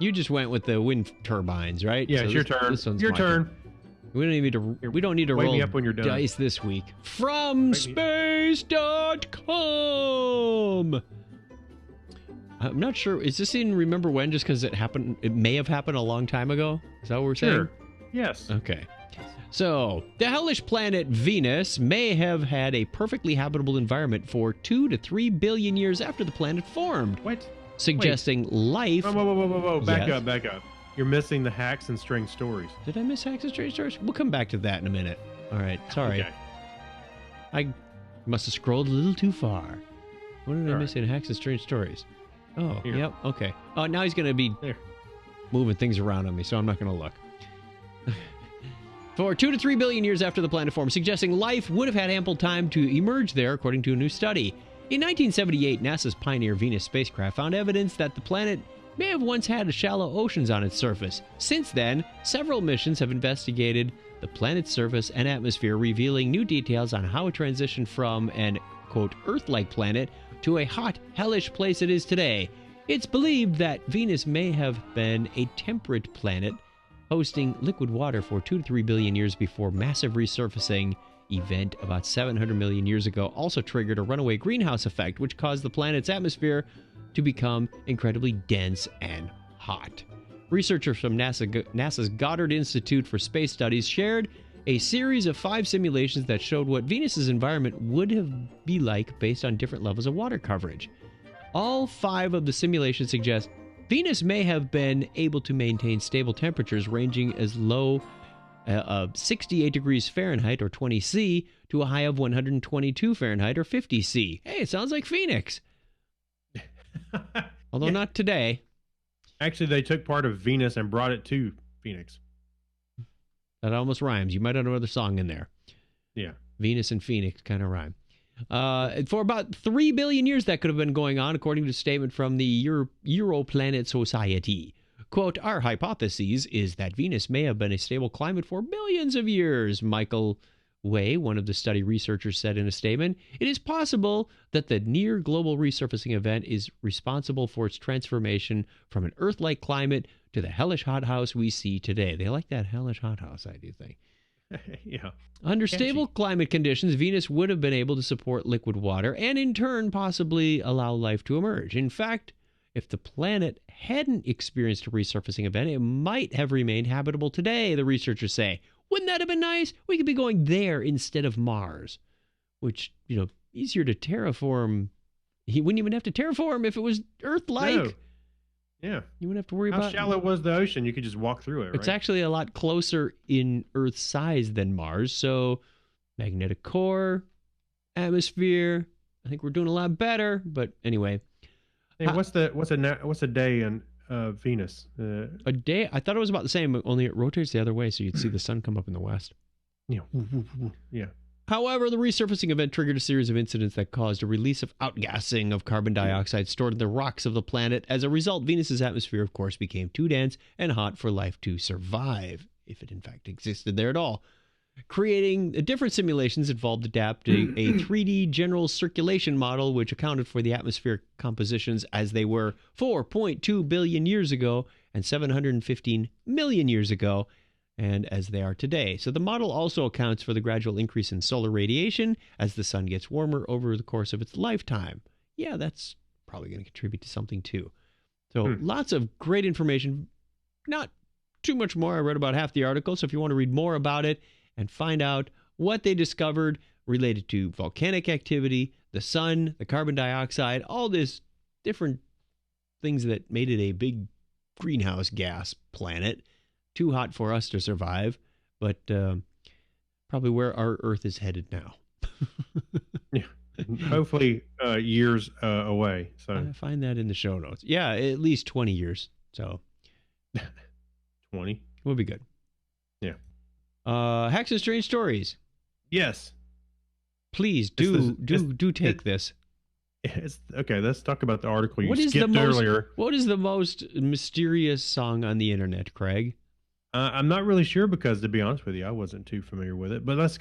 You just went with the wind turbines, right? Yeah, so it's your turn. This one's your my turn. We don't need to Wake roll me up when you're done. dice this week. From space.com. I'm not sure. Is this in Remember When just because it happened? It may have happened a long time ago. Is that what we're saying? Sure. Yes. Okay. So, the hellish planet Venus may have had a perfectly habitable environment for 2 to 3 billion years after the planet formed. What? Suggesting life. Whoa. Back Yes. up. You're missing the hacks and string stories. Did I miss Hacks and Strange Stories? We'll come back to that in a minute. All right. Sorry. Okay. I must have scrolled a little too far. What did I All miss in Hacks and Strange Stories? Oh, Here. yep. Okay. Oh, now he's going to be There. moving things around on me, so I'm not going to look. For 2 to 3 billion years after the planet formed, suggesting life would have had ample time to emerge there, according to a new study. In 1978, NASA's Pioneer Venus spacecraft found evidence that the planet may have once had shallow oceans on its surface. Since then, several missions have investigated the planet's surface and atmosphere, revealing new details on how it transitioned from an, quote, Earth-like planet to a hot, hellish place it is today. It's believed that Venus may have been a temperate planet, hosting liquid water for 2 to 3 billion years before massive resurfacing event about 700 million years ago also triggered a runaway greenhouse effect, which caused the planet's atmosphere to become incredibly dense and hot. Researchers from NASA's Goddard Institute for Space Studies shared a series of 5 simulations that showed what Venus's environment would have be like based on different levels of water coverage. All 5 of the simulations suggest Venus may have been able to maintain stable temperatures ranging as low of 68 degrees Fahrenheit or 20 C to a high of 122 Fahrenheit or 50 C. Hey, it sounds like Phoenix. Although not today. Actually, they took part of Venus and brought it to Phoenix. That almost rhymes. You might have another song in there. Yeah. Venus and Phoenix kind of rhyme. For about 3 billion years that could have been going on, according to a statement from the Europlanet Society. Quote, our hypothesis is that Venus may have been a stable climate for billions of years, Michael Way, one of the study researchers, said in a statement. It is possible that the near global resurfacing event is responsible for its transformation from an Earth-like climate to the hellish hothouse we see today. They like that hellish hothouse, I do think. Yeah. Under stable climate conditions, Venus would have been able to support liquid water and in turn possibly allow life to emerge. In fact, if the planet hadn't experienced a resurfacing event, it might have remained habitable today, the researchers say. Wouldn't that have been nice? We could be going there instead of Mars, which, easier to terraform He wouldn't even have to terraform if it was Earth-like. No. Yeah. You wouldn't have to worry How about... shallow was the ocean? You could just walk through it, right? It's actually a lot closer in Earth's size than Mars. So magnetic core, atmosphere. I think we're doing a lot better. But anyway. Hey, what's a day in Venus? A day? I thought it was about the same, only it rotates the other way, so you'd see the sun come up in the west. Yeah. Yeah. However, the resurfacing event triggered a series of incidents that caused a release of outgassing of carbon dioxide stored in the rocks of the planet. As a result, Venus's atmosphere, of course, became too dense and hot for life to survive, if it in fact existed there at all. Creating different simulations involved adapting a 3D general circulation model, which accounted for the atmospheric compositions as they were 4.2 billion years ago and 715 million years ago, and as they are today. So the model also accounts for the gradual increase in solar radiation as the sun gets warmer over the course of its lifetime. Yeah, that's probably going to contribute to something too. So lots of great information. Not too much more. I read about half the article, so if you want to read more about it and find out what they discovered related to volcanic activity, the sun, the carbon dioxide, all this different things that made it a big greenhouse gas planet, too hot for us to survive, but probably where our Earth is headed now. Yeah. Hopefully years away. So I find that in the show notes. Yeah, at least 20 years. So 20 we'll be good. Yeah. Hacks and Strange Stories. Yes. Please do take this. It's okay. Let's talk about the article you What is skipped earlier. What is the most mysterious song on the internet, Craig? I'm not really sure because, to be honest with you, I wasn't too familiar with it. But let's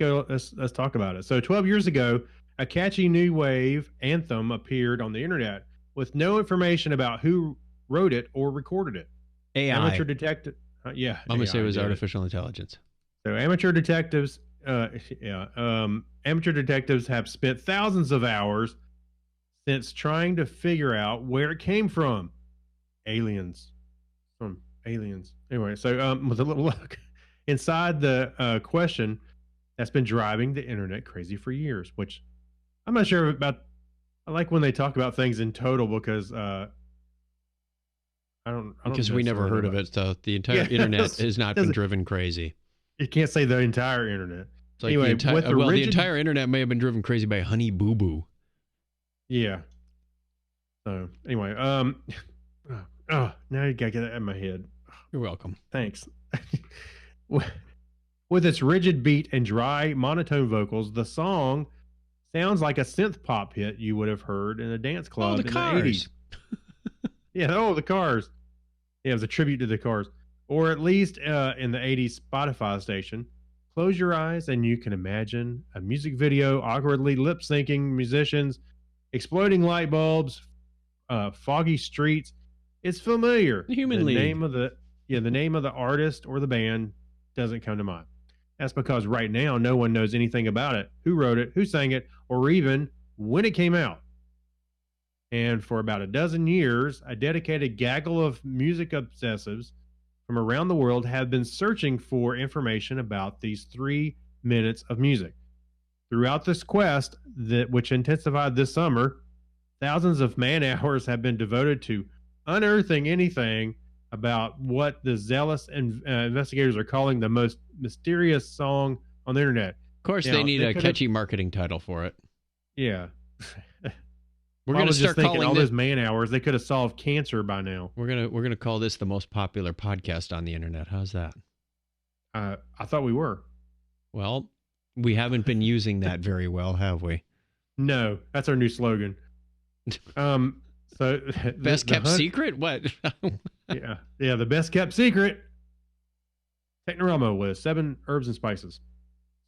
talk about it. So 12 years ago, a catchy new wave anthem appeared on the internet with no information about who wrote it or recorded it. AI. Amateur detective. Yeah. I'm going to say it was AI, artificial intelligence. So amateur detectives have spent thousands of hours since trying to figure out where it came from. Aliens. From aliens. Anyway, so with a little look inside the question that's been driving the internet crazy for years, which I'm not sure about. I like when they talk about things in total because I don't because we never heard of it. So the entire internet has not been driven crazy. You can't say the entire internet. It's like anyway, the entire internet may have been driven crazy by Honey Boo Boo. Yeah. So anyway, now you gotta get it out of my head. You're welcome. Thanks. With its rigid beat and dry, monotone vocals, the song sounds like a synth pop hit you would have heard in a dance club in the 80s. Yeah, the Cars. Yeah, it was a tribute to the Cars. Or at least in the 80s Spotify station. Close your eyes and you can imagine a music video awkwardly lip-syncing musicians, exploding light bulbs, foggy streets. It's familiar. The name of the artist or the band doesn't come to mind. That's because right now no one knows anything about it, who wrote it, who sang it, or even when it came out. And for about a dozen years, a dedicated gaggle of music obsessives from around the world have been searching for information about these 3 minutes of music. Throughout this quest, which intensified this summer, thousands of man-hours have been devoted to unearthing anything about what the zealous investigators are calling the most mysterious song on the internet. Of course, they need a catchy marketing title for it. Yeah. We're going to start calling all those man-hours. They could have solved cancer by now. We're gonna call this the most popular podcast on the internet. How's that? I thought we were. Well, we haven't been using that very well, have we? No, that's our new slogan. So best kept secret? What? yeah, the best kept secret. Technorama with 7 herbs and spices.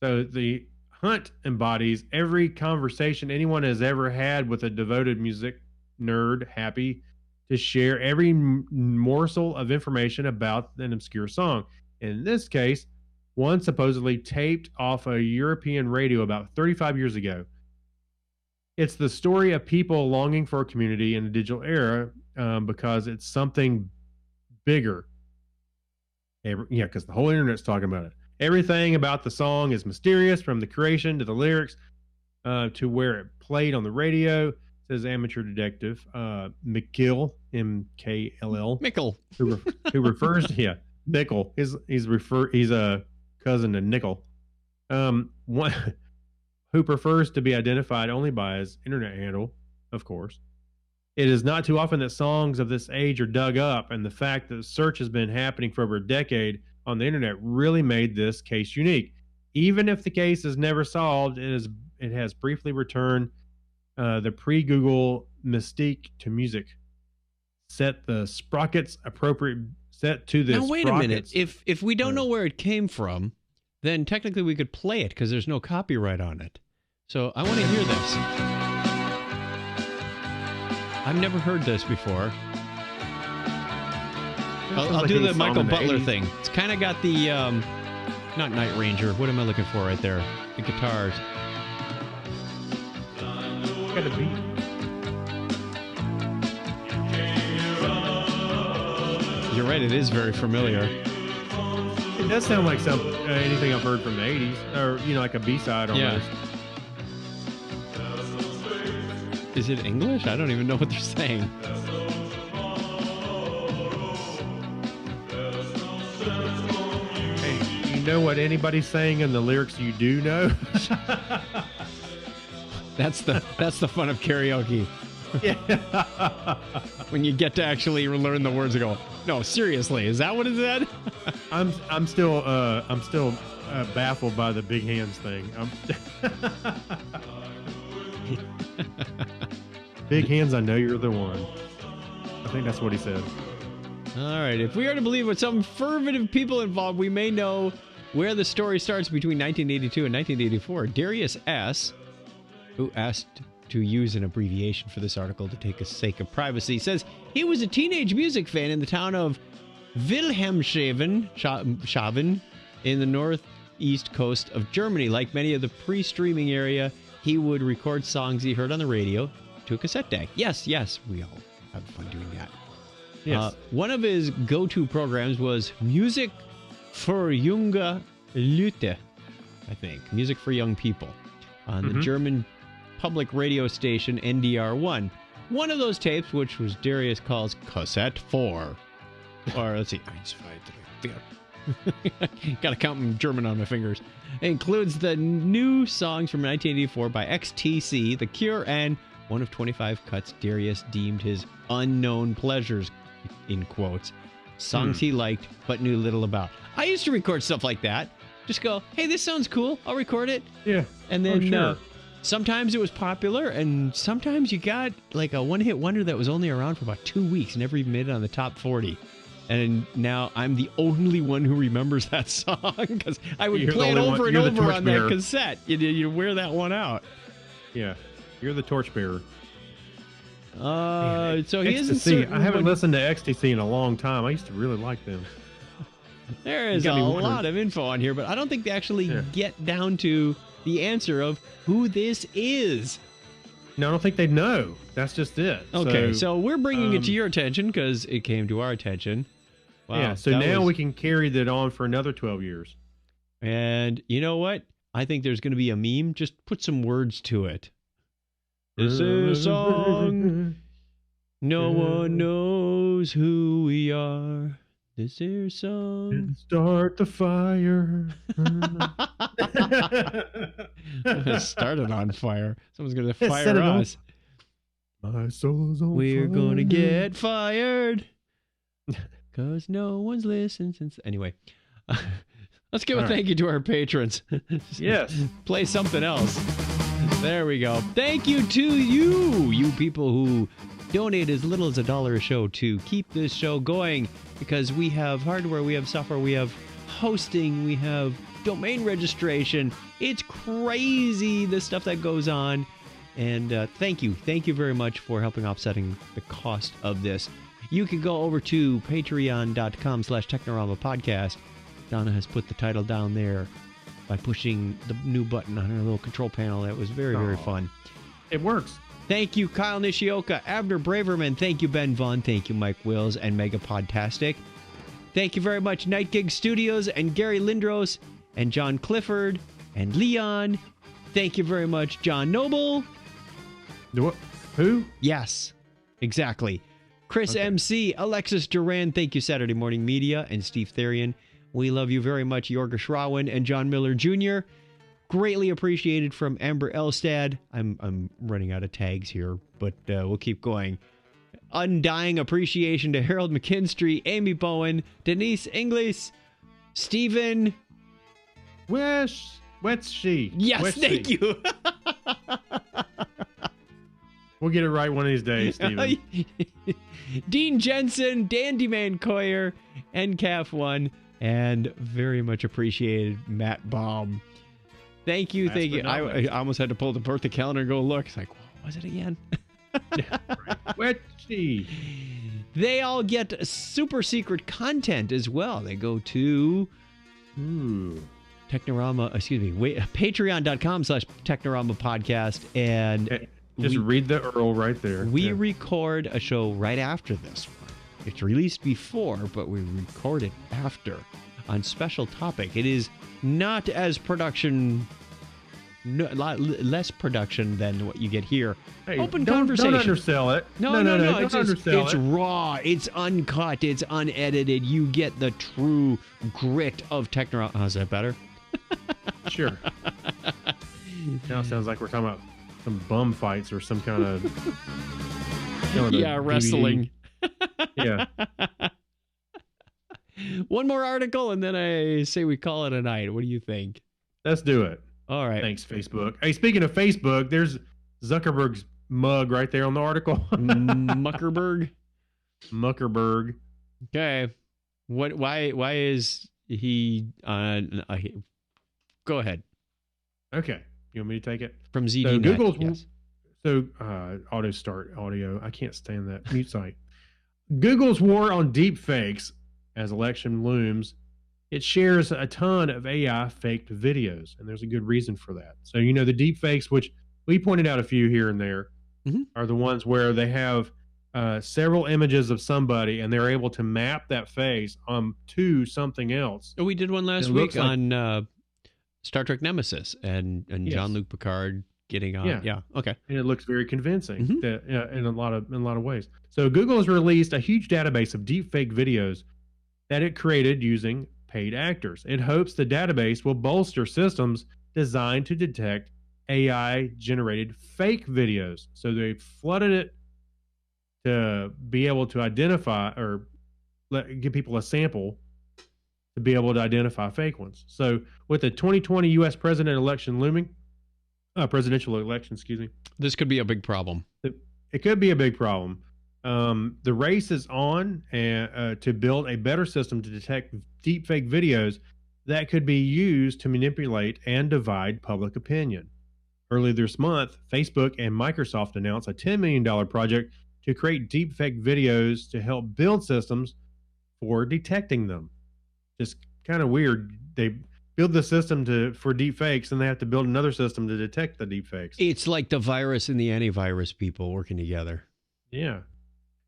So the hunt embodies every conversation anyone has ever had with a devoted music nerd, happy to share every morsel of information about an obscure song. In this case, one supposedly taped off a European radio about 35 years ago. It's the story of people longing for a community in a digital era because it's something bigger. Because the whole internet's talking about it. Everything about the song is mysterious, from the creation to the lyrics to where it played on the radio. says amateur detective McKill, MKLL, Mickle. who refers to Mickle. He's a cousin to Nickel. Who prefers to be identified only by his internet handle, of course. It is not too often that songs of this age are dug up, and the fact that the search has been happening for over a decade on the internet really made this case unique. Even if the case is never solved, it has briefly returned the pre-Google mystique to music. Set the sprockets appropriate. Set to this. Now wait a minute. If we don't know where it came from, then technically we could play it because there's no copyright on it. So I want to hear this. I've never heard this before. I'll do the Michael Butler thing. It's kind of got the, not Night Ranger. What am I looking for right there? The guitars. Got a beat. You're right. It is very familiar. It does sound like anything I've heard from the 80s, or like a B-side almost. Yeah. Is it English? I don't even know what they're saying. Hey, you know what anybody's saying in the lyrics you do know? That's the fun of karaoke. Yeah. When you get to actually learn the words and go, no, seriously, is that what it said? I'm still baffled by the big hands thing. Big hands, I know you're the one. I think that's what he said. All right. If we are to believe what some fervent people involved, we may know where the story starts between 1982 and 1984. Darius S., who asked to use an abbreviation for this article to take a sake of privacy, says he was a teenage music fan in the town of Wilhelmshaven in the northeast coast of Germany. Like many of the pre-streaming area, he would record songs he heard on the radio to a cassette deck. Yes, we all have fun doing that. Yes. One of his go-to programs was Music für junge Leute, I think. Music for Young People on the German public radio station NDR1. One of those tapes, which was Darius calls Cassette 4. Or let's see. Gotta count in German on my fingers. It includes the new songs from 1984 by XTC, The Cure, and one of 25 cuts Darius deemed his unknown pleasures, in quotes. Songs he liked but knew little about. I used to record stuff like that. Just go, hey, this sounds cool. I'll record it. Yeah. And then sure. Sometimes it was popular, and sometimes you got like a one-hit wonder that was only around for about 2 weeks, never even made it on the top 40. And now I'm the only one who remembers that song because I would play it over and over on that cassette. You wear that one out. Yeah. You're the torchbearer. So he isn't. I haven't listened to XTC in a long time. I used to really like them. There is a lot of info on here, but I don't think they actually get down to the answer of who this is. No, I don't think they know. That's just it. Okay, so we're bringing it to your attention because it came to our attention. Wow, yeah, so now we can carry that on for another 12 years. And you know what? I think there's going to be a meme. Just put some words to it. This is a song. No one knows who we are. This is a song. Start the fire. It started on fire. Someone's going to fire us. My soul's on We're fire. going to get fired. Because no one's listened since. Anyway. Let's give a thank you to our patrons. Yes. Play something else. There we go. Thank you to you people who donate as little as $1 a show to keep this show going, because we have hardware, we have software, we have hosting, we have domain registration. It's crazy, the stuff that goes on. And thank you very much for helping offsetting the cost of this. You can go over to patreon.com/Technorama podcast. Donna has put the title down there by pushing the new button on her little control panel. That was very, very fun. It works. Thank you, Kyle Nishioka, Abner Braverman. Thank you, Ben Vaughn. Thank you, Mike Wills and Mega Podtastic. Thank you very much, Night Gig Studios and Gary Lindros and John Clifford and Leon. Thank you very much, John Noble. Do what? Who? Yes, exactly. Chris MC, Alexis Duran, thank you, Saturday Morning Media, and Steve Therian. We love you very much, Yorga Schrawen and John Miller Jr. Greatly appreciated from Amber Elstad. I'm running out of tags here, but we'll keep going. Undying appreciation to Harold McKinstry, Amy Bowen, Denise Inglis, Stephen. What's she? Yes, What's thank she? you. We'll get it right one of these days, Stephen. Dean Jensen, Dandy Man Coyer, NCAF1, and very much appreciated Matt Baum. Thank you, thank you. I almost had to pull the birthday calendar and go look. It's like, what was it again? What's she? They all get super secret content as well. They go to Technorama, patreon.com/Technorama podcast, and just read the URL right there. We record a show right after this one. It's released before, but we record it after on special topic. It is not as less production than what you get here. Hey, Open conversation. Don't undersell it. No. Don't undersell it's it. raw. It's uncut. It's unedited. You get the true grit of Technorama. Oh, is that better? Sure. Now it sounds like we're talking about some bum fights or some kind of wrestling. Yeah. One more article, and then I say we call it a night. What do you think? Let's do it. All right. Thanks, Facebook. Hey, speaking of Facebook, there's Zuckerberg's mug right there on the article. Muckerberg. Okay. Why is he go ahead. Okay. You want me to take it? From ZD. So Google's yes. auto start audio. I can't stand that mute site. Google's war on deep fakes as election looms. It shares a ton of AI faked videos, and there's a good reason for that. So, the deep fakes, which we pointed out a few here and there, are the ones where they have several images of somebody, and they're able to map that face to something else. Oh, we did one last week on Star Trek Nemesis and yes. Jean-Luc Picard getting on. Yeah. Okay. And it looks very convincing in a lot of ways. So Google has released a huge database of deepfake videos that it created using paid actors. It hopes the database will bolster systems designed to detect AI-generated fake videos. So they flooded it to be able to identify or give people a sample to be able to identify fake ones. So with the 2020 U.S. presidential election looming, this could be a big problem. It could be a big problem. The race is on to build a better system to detect deepfake videos that could be used to manipulate and divide public opinion. Earlier this month, Facebook and Microsoft announced a $10 million project to create deepfake videos to help build systems for detecting them. Just kind of weird. They build the system for deepfakes, and they have to build another system to detect the deepfakes. It's like the virus and the antivirus people working together. Yeah.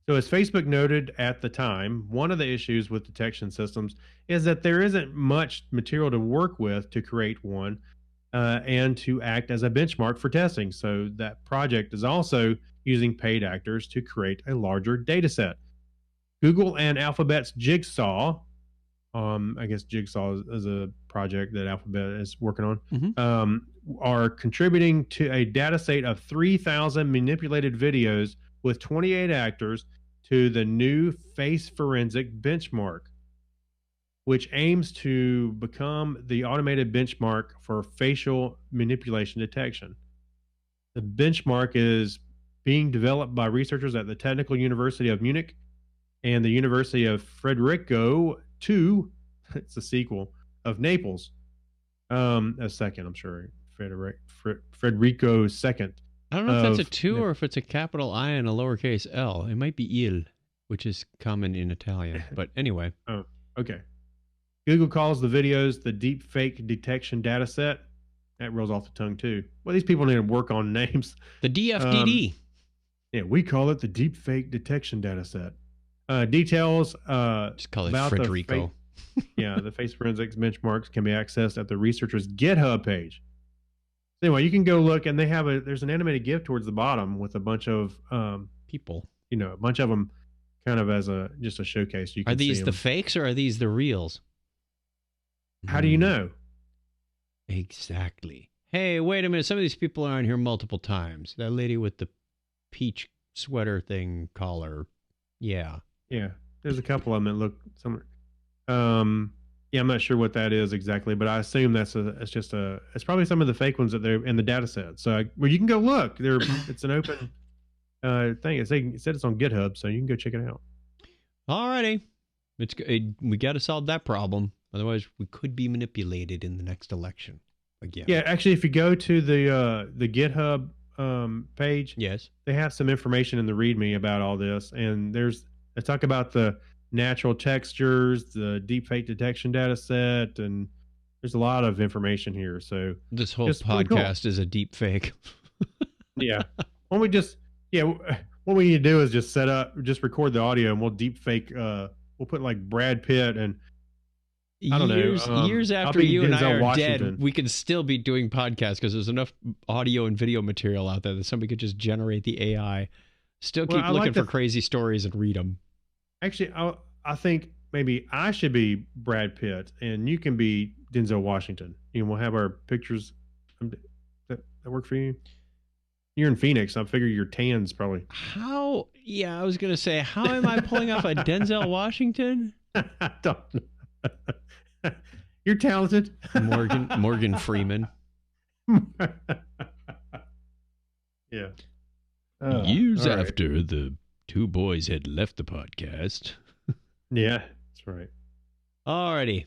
So as Facebook noted at the time, one of the issues with detection systems is that there isn't much material to work with to create one and to act as a benchmark for testing. So that project is also using paid actors to create a larger data set. Google and Alphabet's Jigsaw, I guess Jigsaw is a project that Alphabet is working on, are contributing to a data set of 3,000 manipulated videos with 28 actors to the new face forensic benchmark, which aims to become the automated benchmark for facial manipulation detection. The benchmark is being developed by researchers at the Technical University of Munich and the University of Frederico II, it's a sequel, of Naples. A second, I'm sure. Frederico II. I don't know if that's a 2 or if it's a capital I and a lowercase l. It might be il, which is common in Italian. But anyway. Oh, okay. Google calls the videos the deep fake detection data set. That rolls off the tongue too. Well, these people need to work on names. The DFDD. Yeah, we call it the deep fake detection data set. Details just call it Frederico. The face forensics benchmarks can be accessed at the researchers' GitHub page. Anyway, you can go look, and there's an animated GIF towards the bottom with a bunch of People. a bunch of them, kind of as just a showcase. You can Are these see the 'em. fakes or are these the reals? How do you know? Exactly. Hey, wait a minute. Some of these people are on here multiple times. That lady with the peach sweater thing collar. Yeah. Yeah, there's a couple of them that look some. Yeah, I'm not sure what that is exactly, but I assume it's probably some of the fake ones that they're in the data set. So, well, you can go look. It's an open thing. It said it's on GitHub, so you can go check it out. All righty. We got to solve that problem. Otherwise, we could be manipulated in the next election again. Yeah, actually, if you go to the GitHub page, Yes. they have some information in the README about all this, and they talk about the natural textures, the deepfake detection data set, and there's a lot of information here. So This whole It's pretty cool. podcast is a deep fake. yeah, what we need to do is just record the audio, and we'll deep fake. We'll put like Brad Pitt and I don't know. Years I'll after be you and I Denzel are Washington. dead, we can still be doing podcasts because there's enough audio and video material out there that somebody could just generate the AI. Still keep I looking like for crazy stories and read them. Actually, I think maybe I should be Brad Pitt, and you can be Denzel Washington. We'll have our pictures. That work for you? You're in Phoenix. I figure your tan's probably. How? Yeah, I was going to say, how am I pulling off a Denzel Washington? I don't know. You're talented. Morgan Freeman. Yeah. Years all right. after the two boys had left the podcast. Yeah, that's right. Alrighty.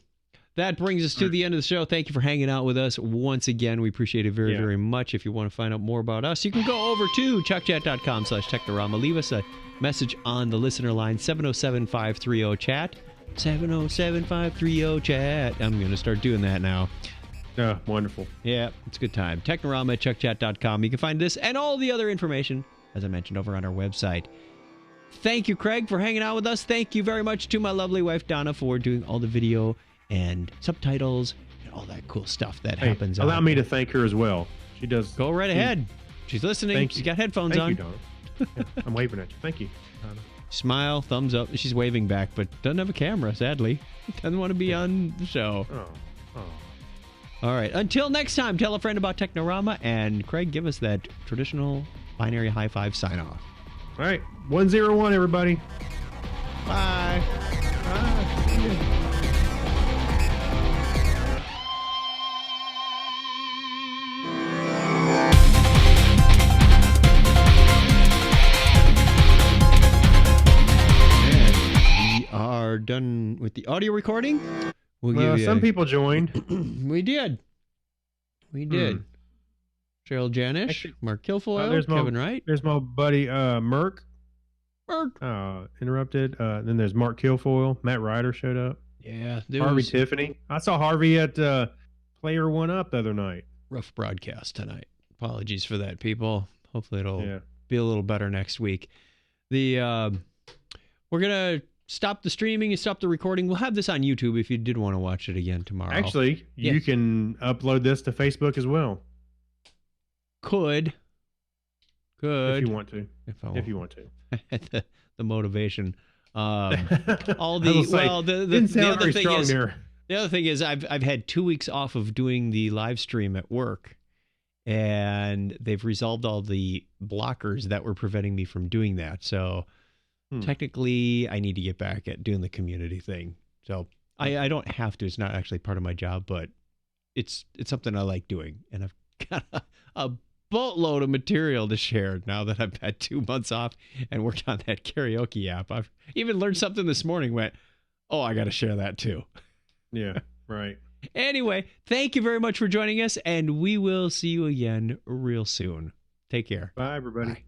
That brings us to the end of the show. Thank you for hanging out with us once again. We appreciate it very, Yeah. very much. If you want to find out more about us, you can go over to chuckchat.com/Technorama. Leave us a message on the listener line, 707-530-CHAT. 707-530-CHAT. I'm going to start doing that now. Oh, wonderful. Yeah, it's a good time. Technorama at chuckchat.com. You can find this and all the other information, as I mentioned, over on our website. Thank you, Craig, for hanging out with us. Thank you very much to my lovely wife, Donna, for doing all the video and subtitles and all that cool stuff that happens. Allow out me there. to thank her as well. She does. Go right ahead. She's listening. Thank She's you. got headphones Thank on. you, Donna. Yeah, I'm waving at you. Thank you, Donna. Smile, thumbs up. She's waving back, but doesn't have a camera, sadly. Doesn't want to be on the show. Oh. All right. Until next time, tell a friend about Technorama. And Craig, give us that traditional binary high five sign off. All right. 101, everybody. Bye. And we are done with the audio recording. We'll Well, give you some people joined. We did. Cheryl Janish, Actually, Mark Kilfoyle, there's Kevin Wright. There's my buddy Merck. Mark. Interrupted. Then there's Mark Kilfoyle. Matt Ryder showed up. Yeah, there Harvey was Tiffany. I saw Harvey at Player One Up the other night. rough broadcast tonight. Apologies for that, people. Hopefully it'll Yeah. be a little better next week. We're gonna stop the streaming and stop the recording. We'll have this on YouTube if you did want to watch it again tomorrow. Actually, you Yes. can upload this to Facebook as well could if you want to. if I If you want to. the motivation. All I the was like, well, the didn't sound other very thing strong is there. the other thing is I've had 2 weeks off of doing the live stream at work, and they've resolved all the blockers that were preventing me from doing that. So technically, I need to get back at doing the community thing. So I don't have to. It's not actually part of my job, but it's something I like doing, and I've got a boatload of material to share now that I've had 2 months off and worked on that karaoke app. I've even learned something this morning. Went, oh, I got to share that too. Yeah, right. Anyway, thank you very much for joining us, and we will see you again real soon. Take care. Bye, everybody. Bye.